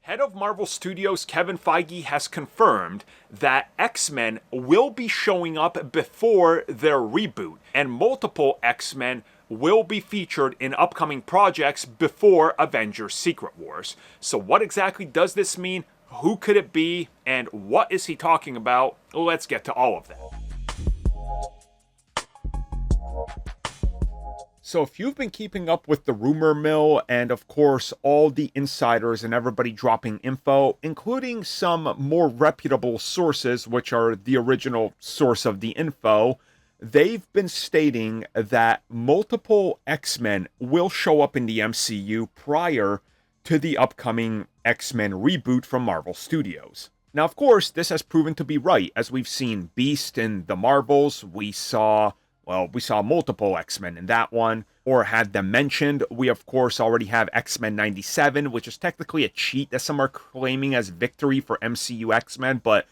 Head of Marvel Studios Kevin Feige has confirmed that X-Men will be showing up before their reboot, and multiple X-Men will be featured in upcoming projects before Avengers Secret Wars. So what exactly does this mean? Who could it be? And what is he talking about? Let's get to all of that. So if you've been keeping up with the rumor mill and of course all the insiders and everybody dropping info, including some more reputable sources, which are the original source of the info, they've been stating that multiple X-Men will show up in the MCU prior to the upcoming X-Men reboot from Marvel Studios. Now, of course, this has proven to be right, as we've seen Beast in the Marvels, we saw multiple X-Men in that one, or had them mentioned. We, of course, already have X-Men 97, which is technically a cheat that some are claiming as victory for MCU X-Men, but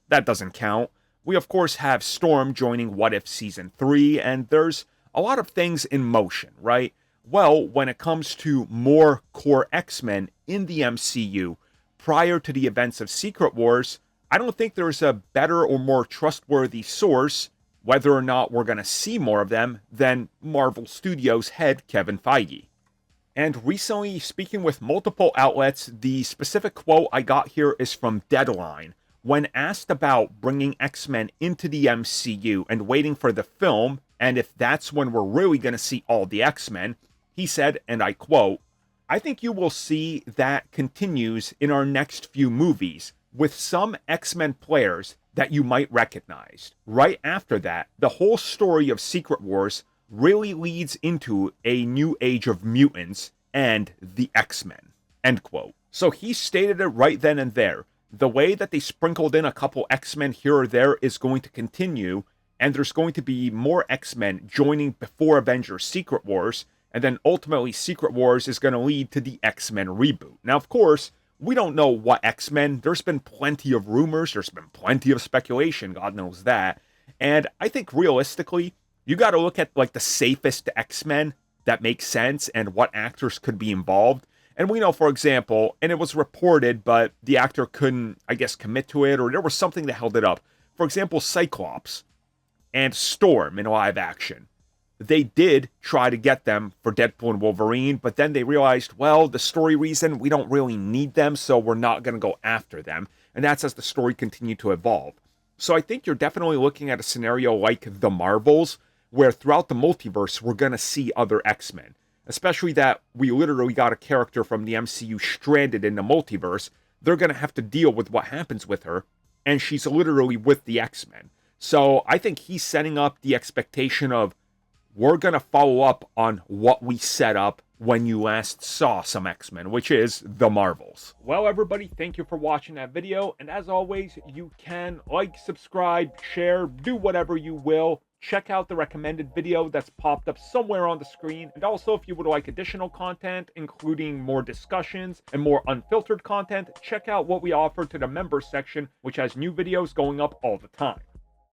that doesn't count. We, of course, have Storm joining What If Season 3, and there's a lot of things in motion, right? Well, when it comes to more core X-Men in the MCU prior to the events of Secret Wars, I don't think there's a better or more trustworthy source, whether or not we're going to see more of them, than Marvel Studios head Kevin Feige. And recently, speaking with multiple outlets, the specific quote I got here is from Deadline. When asked about bringing X-Men into the MCU and waiting for the film, and if that's when we're really going to see all the X-Men, he said, and I quote, "I think you will see that continues in our next few movies, with some X-Men players that you might recognize. Right after that, the whole story of Secret Wars really leads into a new age of mutants and the X-Men." End quote. So he stated it right then and there. The way that they sprinkled in a couple X-Men here or there is going to continue, and there's going to be more X-Men joining before Avengers Secret Wars, and then ultimately Secret Wars is going to lead to the X-Men reboot. Now, of course, we don't know what X-Men. There's been plenty of rumors. There's been plenty of speculation. God knows that. And I think realistically, you got to look at like the safest X-Men that makes sense and what actors could be involved. And we know, for example, and it was reported, but the actor couldn't, I guess, commit to it, or there was something that held it up. For example, Cyclops and Storm in live action. They did try to get them for Deadpool and Wolverine, but then they realized, well, the story reason, we don't really need them, so we're not going to go after them. And that's as the story continued to evolve. So I think you're definitely looking at a scenario like the Marvels, where throughout the multiverse, we're going to see other X-Men. Especially that we literally got a character from the MCU stranded in the multiverse. They're going to have to deal with what happens with her, and she's literally with the X-Men. So I think he's setting up the expectation of, we're going to follow up on what we set up when you last saw some X-Men, which is the Marvels. Well, everybody, thank you for watching that video. And as always, you can like, subscribe, share, do whatever you will. Check out the recommended video that's popped up somewhere on the screen. And also, if you would like additional content, including more discussions and more unfiltered content, check out what we offer to the members section, which has new videos going up all the time.